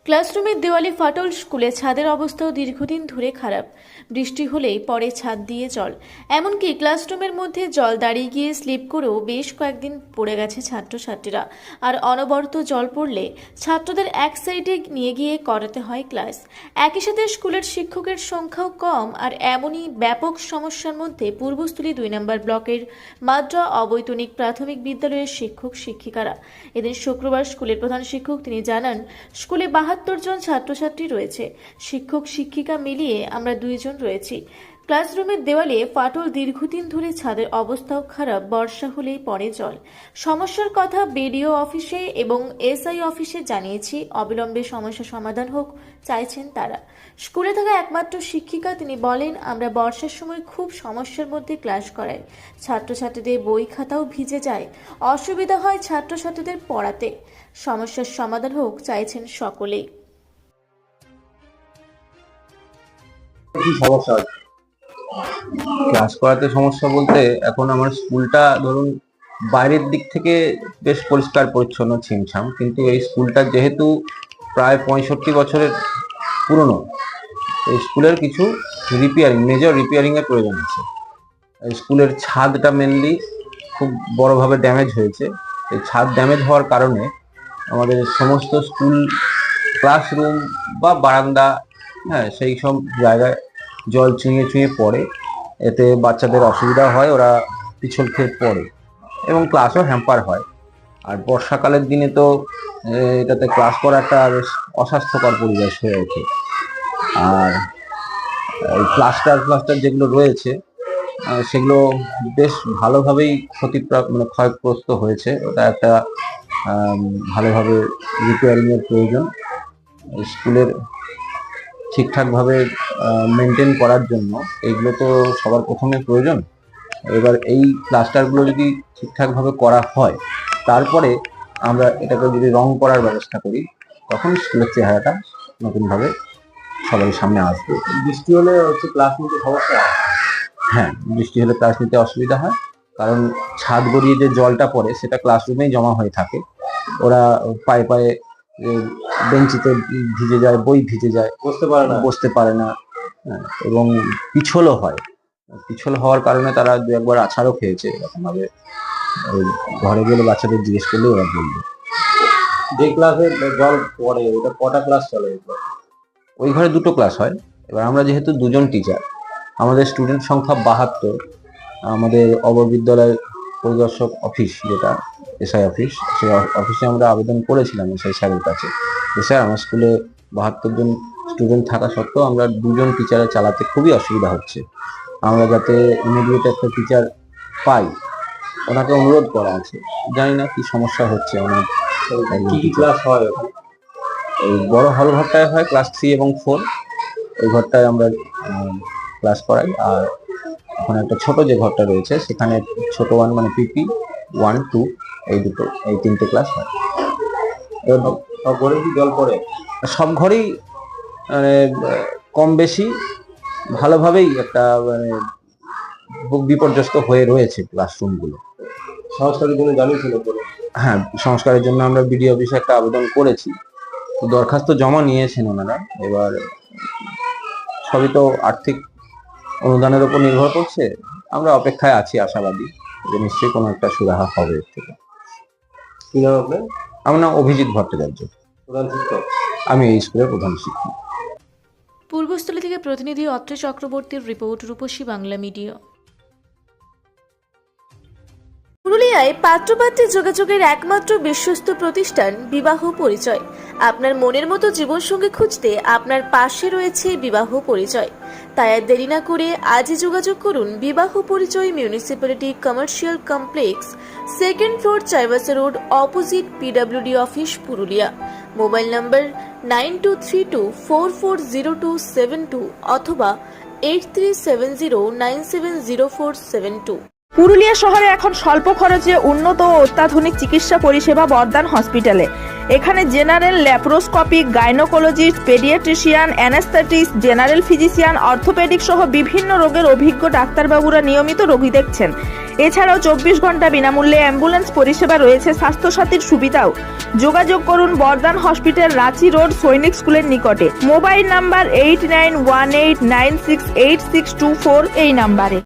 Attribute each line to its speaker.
Speaker 1: ক্লাসরুমের দেওয়ালে ফাটল, স্কুলের ছাদের অবস্থাও দীর্ঘদিন ধরে খারাপ। বৃষ্টি হলেই পড়ে ছাদ দিয়ে জল, এমনকি ক্লাসরুমের মধ্যে জল দাঁড়িয়ে গিয়ে স্লিপ করেও বেশ কয়েকদিন পড়ে গেছে ছাত্রছাত্রীরা। আর অনবরত জল পড়লে ছাত্রদের এক সাইডে নিয়ে গিয়ে করাতে হয় ক্লাস। একই সাথে স্কুলের শিক্ষকের সংখ্যাও কম। আর এমনই ব্যাপক সমস্যার মধ্যে পূর্বস্থলী 2 নম্বর ব্লকের মাদ্রা অবৈতনিক প্রাথমিক বিদ্যালয়ের শিক্ষক শিক্ষিকারা। এদিন শুক্রবার স্কুলের প্রধান শিক্ষক তিনি জানান, স্কুলে 72 জন ছাত্রছাত্রী রয়েছে, শিক্ষক শিক্ষিকা মিলিয়ে আমরা 2 জন রয়েছি। ক্লাসরুমের দেওয়ালে ফাটল, দীর্ঘদিন ধরে ছাদের অবস্থাও খারাপ, বর্ষা হলেই পড়ে জল। সমস্যার কথা বিডিও অফিসে এবং এসআই অফিসে জানিয়েছি, অবিলম্বে সমস্যা সমাধান হোক চাইছেন তারা। স্কুলে থাকা একমাত্র শিক্ষিকা তিনি বলেন, আমরা বর্ষার সময় খুব সমস্যার মধ্যে ক্লাস করাই, ছাত্রছাত্রীদের বই খাতাও ভিজে যায়, অসুবিধা হয় ছাত্রছাত্রীদের পড়াতে। সমস্যার সমাধান হোক চাইছেন সকলেই।
Speaker 2: কি সমস্যা হচ্ছে? ক্লাস করাতে সমস্যা বলতে এখন আমার স্কুলটা ধরুন বাইরের দিক থেকে বেশ পরিষ্কার পরিচ্ছন্ন ছিমছাম, কিন্তু এই স্কুলটা যেহেতু প্রায় 65 বছরের পুরনো, এই স্কুলের কিছু মেজর রিপেয়ারিং এর প্রয়োজন আছে। এই স্কুলের ছাদটা মেনলি খুব বড়ভাবে ড্যামেজ হয়েছে। এই ছাদ ড্যামেজ হওয়ার কারণে আমাদের সমস্ত স্কুল ক্লাসরুম বা বারান্দা, সেই সব জায়গায় জল চুঁইয়ে চুঁইয়ে পড়ে। এতে বাচ্চাদের অসুবিধা হয়, ওরা পিছল খেয়ে পড়ে এবং ক্লাসও হ্যাম্পার হয়। আর বর্ষাকালের দিনে তো এটাতে ক্লাস করাটা বেশ অস্বাস্থ্যকর পরিবেশ হয়ে ওঠে। আর এই প্লাস্টার যেগুলো রয়েছে সেগুলো বেশ ভালোভাবেই ক্ষয়গ্রস্ত হয়েছে। ওটা একটা ভালোভাবে রিপেয়ারিংয়ের প্রয়োজন। স্কুলের ঠিকঠাকভাবে মেনটেন করার জন্য এইগুলো তো সবার প্রথমে প্রয়োজন। এবার এই প্লাস্টারগুলো যদি ঠিকঠাকভাবে করা হয়, তারপরে আমরা এটাকে যদি রং করার ব্যবস্থা করি, তখন স্কুলের চেহারাটা নতুনভাবে সবার সামনে আসবে। বৃষ্টি হলে ক্লাস নিতে সমস্যা হয়। হ্যাঁ, বৃষ্টি হলে ক্লাস নিতে অসুবিধা হয়, কারণ ছাদ গড়িয়ে যে জলটা পড়ে সেটা ক্লাসরুমেই জমা হয়ে থাকে। ওরা পায়ে পায়ে বেঞ্চিতে ভিজে যায়, বই ভিজে যায়, বসতে পারে না। এবং পিছলও হয়। পিছল হওয়ার কারণে তারা 2-1বার আছাড়ও খেয়েছে। এরকম ভাবে ঘরে গেলে বাচ্চাদের জিজ্ঞেস করলে ওরা বলবে। যে ক্লাসে জল পড়ে ওটা কটা ক্লাস চলে? ওই ঘরে 2টো ক্লাস হয়। এবার আমরা যেহেতু 2 জন টিচার, আমাদের স্টুডেন্ট সংখ্যা 72। আমাদের অববিদ্যালয় পরিদর্শক অফিস, যেটা এসআই অফিস, সেই অফিসে আমরা আবেদন করেছিলাম এসআই স্যারের কাছে, স্যার আমার স্কুলে 72 জন স্টুডেন্ট থাকা সত্ত্বেও আমরা 2 জন টিচারে চালাতে খুবই অসুবিধা হচ্ছে, আমরা যাতে ইমিডিয়েট একটা টিচার পাই। ওনাকে অনুরোধ করা আছে, জানি না কি সমস্যা হচ্ছে। অনেক কি ক্লাস হয়? এই বড় হল ঘরটায় হয় ক্লাস 3 এবং 4, ওই ঘরটায় আমরা ক্লাস করাই। আর ওখানে একটা ছোট যে ঘরটা রয়েছে সেখানে ছোট 1 মানে পিপি 1, 2 এই 3টে ক্লাস হয়। সব ঘরে কি জল পড়ে? সব ঘরেই কম বেশি ভালোভাবেই একটা বিপর্যস্ত হয়ে রয়েছে ক্লাসরুমগুলো। সংস্কারের জন্য জানিয়েছিল? হ্যাঁ, সংস্কারের জন্য আমরা বিডিও অফিসে একটা আবেদন করেছি, তো দরখাস্ত জমা নিয়েছেন ওনারা। এবার সবই তো আর্থিক অনুদানের উপর নির্ভর করছে। আমরা অপেক্ষায় আছি, আশাবাদী যে নিশ্চয়ই কোনো একটা সুরাহা হবে এর থেকে। কি নাম আপনার? আমার নাম অভিজিৎ ভট্টাচার্য, প্রধান শিক্ষক। আমি এই স্কুলের প্রধান শিক্ষক।
Speaker 1: পূর্বস্থলী থেকে প্রতিনিধি অত্র চক্রবর্তীর রিপোর্ট, রূপসী বাংলা মিডিয়া। পুরুলিয়ায় পাত্রপাত্রী যোগাযোগের একমাত্র বিশ্বস্ত প্রতিষ্ঠান বিবাহ পরিচয়। আপনার মনের মতো জীবনসঙ্গী খুঁজতে আপনার পাশে রয়েছে বিবাহ পরিচয়। তাই আর দেরি না করে আজই যোগাযোগ করুন বিবাহ পরিচয়, municipality commercial complex, 2nd floor, Chaibasa road, opposite PWD office, Purulia. Mobile নম্বর 9232440272 অথবা 8370970472।
Speaker 3: পুরুলিয়া শহরে এখন স্বল্প খরচে উন্নত ও অত্যাধুনিক চিকিৎসা পরিষেবা বর্দান হসপিটালে। এখানে general, laparoscopic, gynaecologist, paediatrician, anaesthetist, general physician, orthopaedic সহ বিভিন্ন রোগের অভিজ্ঞ ডাক্তারবাবুরা নিয়মিত রোগী দেখছেন। এছাড়াও 24 ঘন্টা বিনামূল্যে অ্যাম্বুলেন্স পরিষেবা রয়েছে, স্বাস্থ্যসাথীর সুবিধাও। যোগাযোগ করুন বর্ধমান হসপিটাল, রাঁচি রোড, সৈনিক স্কুলের নিকটে। মোবাইল নাম্বার 8918968624 এই নাম্বারে।